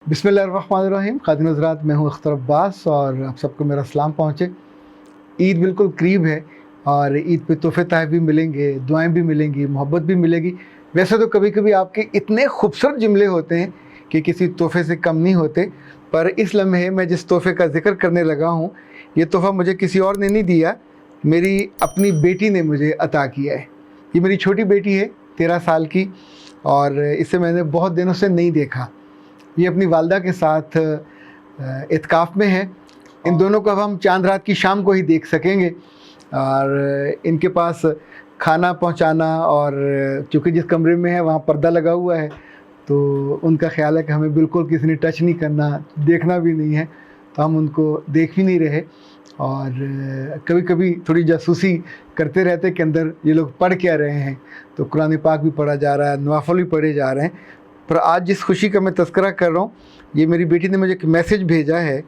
बिस्मिल्लाहिर्रहमानिर्रहीम। ख़ातिन हज़रात, मैं हूँ अख्तर अब्बास और आप सबको मेरा सलाम पहुँचे। ईद बिल्कुल करीब है और ईद पे तोहफ़े तहफ़ भी मिलेंगे, दुआएं भी मिलेंगी, मोहब्बत भी मिलेगी। वैसे तो कभी कभी आपके इतने खूबसूरत जुमले होते हैं कि किसी तोहफ़े से कम नहीं होते, पर इस लम्हे मैं जिस तोहफ़े का ज़िक्र करने लगा हूँ, ये तोहफ़ा मुझे किसी और ने नहीं दिया, मेरी अपनी बेटी ने मुझे अता किया है। ये मेरी छोटी बेटी है, 13 साल की, और इसे मैंने बहुत दिनों से नहीं देखा। ये अपनी वालदा के साथ इत्काफ़ में है। इन दोनों को अब हम चांद रात की शाम को ही देख सकेंगे। और इनके पास खाना पहुंचाना, और चूँकि जिस कमरे में है वहाँ पर्दा लगा हुआ है, तो उनका ख़्याल है कि हमें बिल्कुल किसी ने टच नहीं करना, देखना भी नहीं है, तो हम उनको देख भी नहीं रहे। और कभी कभी थोड़ी जासूसी करते रहते कि अंदर ये लोग पढ़ क्या रहे हैं। तो कुरान पाक भी पढ़ा जा रहा है, नवाफ़िल भी पढ़े जा रहे हैं। पर आज जिस खुशी का मैं तज़किरा कर रहा हूँ, ये मेरी बेटी ने मुझे एक मैसेज भेजा है।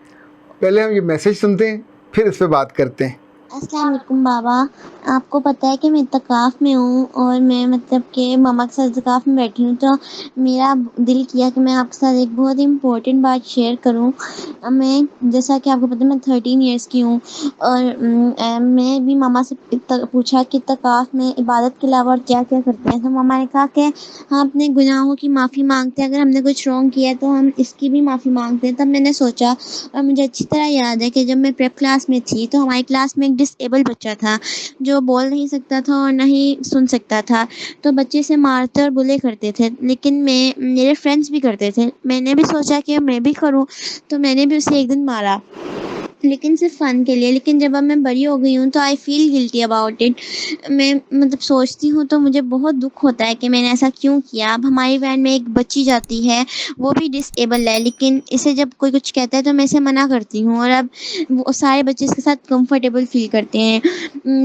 पहले हम ये मैसेज सुनते हैं, फिर इस पर बात करते हैं। अस्सलाम वालेकुम बाबा। आपको पता है कि मैं इत्तिकाफ़ में हूँ और मैं मतलब कि मम्मा के साथ इत्तिकाफ़ में बैठी हूँ, तो मेरा दिल किया कि मैं आपके साथ एक बहुत इम्पोर्टेंट बात शेयर करूँ। मैं, जैसा कि आपको पता है, मैं 13 इयर्स की हूँ और मैं भी मम्मा से पूछा कि इत्तिकाफ़ में इबादत के अलावा और क्या क्या करते हैं, तो मम्मा ने कहा कि हम अपने गुनाहों की माफ़ी मांगते हैं, अगर हमने कुछ रॉन्ग किया है तो हम इसकी भी माफ़ी मांगते हैं। तब मैंने सोचा, और मुझे अच्छी तरह याद है कि जब मैं प्रेप क्लास में थी तो हमारी क्लास में एक डिसेबल बच्चा था जो बोल नहीं सकता था और ना ही सुन सकता था। तो बच्चे से मारते और बुले करते थे, लेकिन मेरे फ्रेंड्स भी करते थे। मैंने भी सोचा कि मैं भी करूं, तो मैंने भी उसे एक दिन मारा, लेकिन सिर्फ फ़न के लिए। लेकिन जब अब मैं बड़ी हो गई हूँ तो I feel guilty about it. मैं मतलब सोचती हूँ तो मुझे बहुत दुःख होता है कि मैंने ऐसा क्यों किया। अब हमारी वैन में एक बच्ची जाती है, वो भी डिसेबल है, लेकिन इसे जब कोई कुछ कहता है तो मैं इसे मना करती हूँ, और अब वो सारे बच्चे इसके साथ कंफर्टेबल फ़ील करते हैं।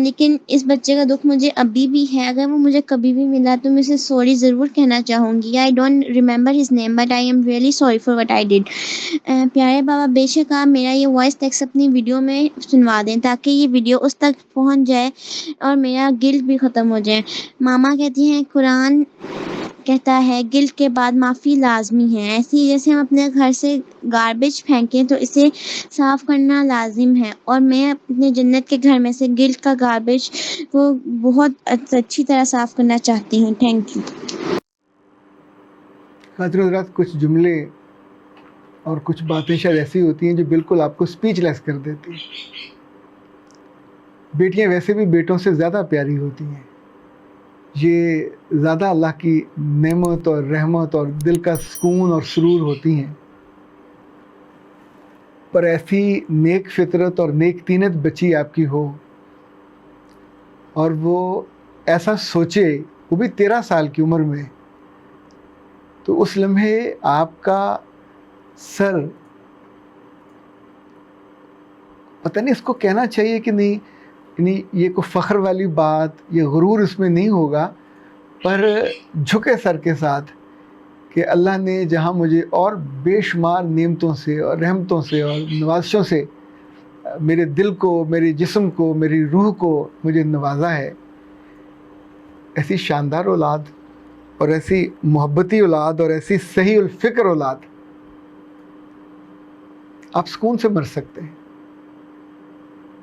लेकिन इस बच्चे का दुःख मुझे अभी भी है। अगर वो मुझे कभी भी मिला तो मैं उसे सॉरी ज़रूर कहना चाहूँगी। I don't remember his name but I am really sorry for what I did. प्यारे बाबा, बेशक आप मेरा ये वॉइस टेक्स्ट अपनी वीडियो में सुनवा दें ताकि ये वीडियो उस तक पहुंच जाए और मेरा गिल्ट भी ख़त्म हो जाए। मामा कहती हैं, कुरान कहता है गिल्ट के बाद माफ़ी लाजमी है। ऐसे ही जैसे हम अपने घर से गार्बेज फेंकें तो इसे साफ़ करना लाजिम है, और मैं अपने जन्नत के घर में से गिल्ट का गार्बेज को बहुत अच्छी तरह साफ़ करना चाहती हूँ। Thank you. खातिन हज़रात, कुछ जुमले और कुछ बातें शायद ऐसी होती हैं जो बिल्कुल आपको स्पीचलेस कर देती हैं। बेटियां वैसे भी बेटों से ज़्यादा प्यारी होती हैं। ये ज़्यादा अल्लाह की नेमत और रहमत और दिल का सुकून और सुरूर होती हैं। पर ऐसी नेक फितरत और नेक तीनत बच्ची आपकी हो और वो ऐसा सोचे, वो भी 13 साल की उम्र में, तो उस लम्हे आपका सर, पता नहीं इसको कहना चाहिए कि नहीं, ये कोई फ़ख्र वाली बात, ये गुरूर इसमें नहीं होगा, पर झुके सर के साथ कि अल्लाह ने जहाँ मुझे और बेशुमार नेमतों से और रहमतों से और नवाज़शों से मेरे दिल को, मेरे जिस्म को, मेरी रूह को मुझे नवाजा है, ऐसी शानदार औलाद और ऐसी मोहब्बती औलाद और ऐसी सही उल फ़िक्र औलाद आप सुकून से मर सकते हैं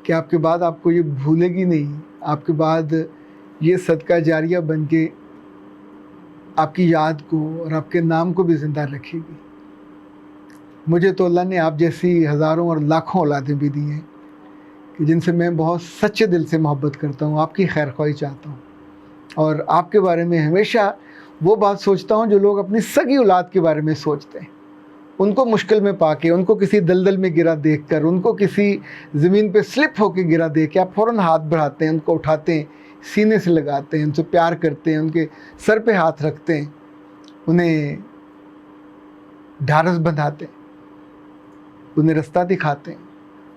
कि आपके बाद आपको ये भूलेगी नहीं। आपके बाद ये सदका जारिया बन के आपकी याद को और आपके नाम को भी ज़िंदा रखेगी। मुझे तो अल्लाह ने आप जैसी हज़ारों और लाखों औलादें भी दी हैं कि जिनसे मैं बहुत सच्चे दिल से मोहब्बत करता हूँ, आपकी खैर ख्वाही चाहता हूँ, और आपके बारे में हमेशा वो बात सोचता हूँ जो लोग अपनी सगी औलाद के बारे में सोचते हैं। उनको मुश्किल में पाके, उनको किसी दलदल में गिरा देखकर, उनको किसी ज़मीन पे स्लिप होके गिरा देख के आप फ़ौरन हाथ बढ़ाते हैं, उनको उठाते हैं, सीने से लगाते हैं, उनसे प्यार करते हैं, उनके सर पे हाथ रखते हैं, उन्हें ढारस बंधाते हैं, उन्हें रास्ता दिखाते हैं,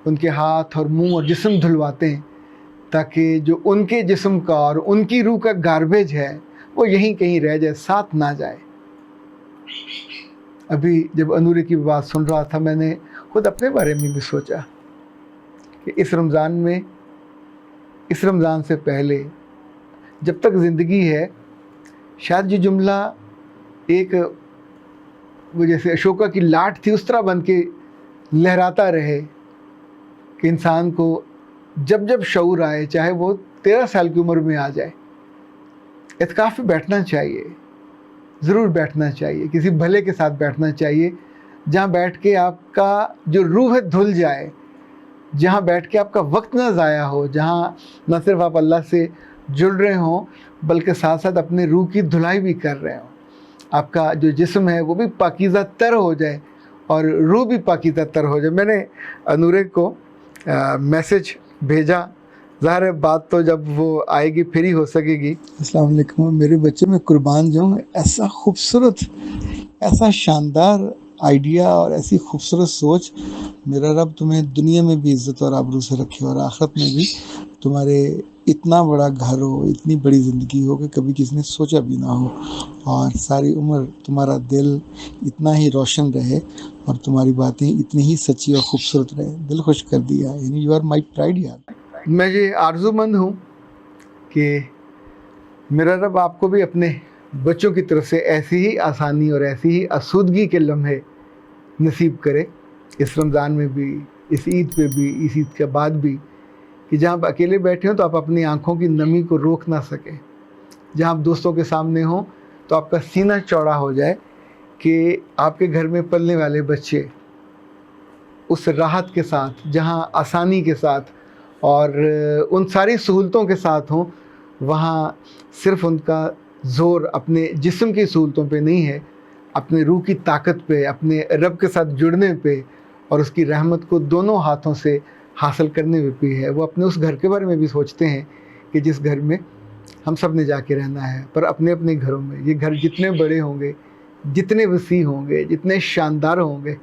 उनके हाथ और मुंह और जिस्म धुलवाते हैं, ताकि जो उनके जिस्म का और उनकी रूह का गार्बेज है वो यहीं कहीं रह जाए, साथ ना जाए। अभी जब अनूरी की बात सुन रहा था, मैंने खुद अपने बारे में भी सोचा कि इस रमज़ान से पहले जब तक ज़िंदगी है, शायद ये जुमला एक वो जैसे अशोका की लाट थी उस तरह बन के लहराता रहे कि इंसान को जब जब शऊर आए, चाहे वो 13 साल की उम्र में आ जाए, इत्काफ में बैठना चाहिए, ज़रूर बैठना चाहिए, किसी भले के साथ बैठना चाहिए, जहाँ बैठ के आपका जो रूह है धुल जाए, जहाँ बैठ के आपका वक्त ना ज़ाया हो, जहाँ न सिर्फ आप अल्लाह से जुड़ रहे हों बल्कि साथ साथ अपने रूह की धुलाई भी कर रहे हों, आपका जो जिस्म है वो भी पाकीज़ा तर हो जाए और रूह भी पाकीज़ा तर हो जाए। मैंने नूरे को मैसेज भेजा, ज़ाहिर है बात तो जब वो आएगी फिर ही हो सकेगी। अस्सलाम वालेकुम। मेरे बच्चे में कुर्बान जाऊँ, ऐसा खूबसूरत, ऐसा शानदार आइडिया और ऐसी खूबसूरत सोच। मेरा रब तुम्हें दुनिया में भी इज़्ज़त और आबरू से रखे और आखिरत में भी तुम्हारे इतना बड़ा घर हो, इतनी बड़ी ज़िंदगी हो कि कभी किसी ने सोचा भी ना हो, और सारी उम्र तुम्हारा दिल इतना ही रोशन रहे और तुम्हारी बातें इतनी ही सच्ची और खूबसूरत रहे। दिल खुश कर दिया, यानी यू आर माई प्राइड यार। मैं ये आरज़ूमंद हूँ कि मेरा रब आपको भी अपने बच्चों की तरफ से ऐसी ही आसानी और ऐसी ही आसूदगी के लम्हे नसीब करे, इस रमज़ान में भी, इस ईद पे भी, इस ईद के बाद भी, कि जहाँ आप अकेले बैठे हों तो आप अपनी आँखों की नमी को रोक ना सकें, जहाँ आप दोस्तों के सामने हों तो आपका सीना चौड़ा हो जाए कि आपके घर में पलने वाले बच्चे उस राहत के साथ, जहाँ आसानी के साथ और उन सारी सहूलतों के साथ हों, वहाँ सिर्फ उनका ज़ोर अपने जिस्म की सहूलतों पे नहीं है, अपने रूह की ताकत पे, अपने रब के साथ जुड़ने पे और उसकी रहमत को दोनों हाथों से हासिल करने में भी है। वो अपने उस घर के बारे में भी सोचते हैं कि जिस घर में हम सब ने जाके रहना है, पर अपने अपने घरों में। ये घर जितने बड़े होंगे, जितने वसी होंगे, जितने शानदार होंगे,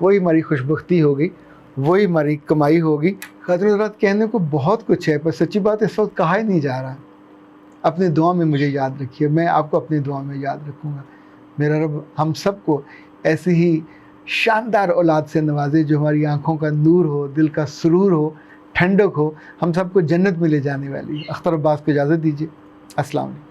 वही हमारी खुशबख्ती होगी, वही हमारी कमाई होगी। हज़रत कहने को बहुत कुछ है, पर सच्ची बात इस वक्त कहा ही नहीं जा रहा। अपनी दुआ में मुझे याद रखिए, मैं आपको अपनी दुआ में याद रखूँगा। मेरा रब हम सबको ऐसी ही शानदार औलाद से नवाजे जो हमारी आँखों का नूर हो, दिल का सुरूर हो, ठंडक हो, हम सबको जन्नत में ले जाने वाली। अख्तर अब्बास को इजाज़त दीजिए। अस्सलाम वालेकुम।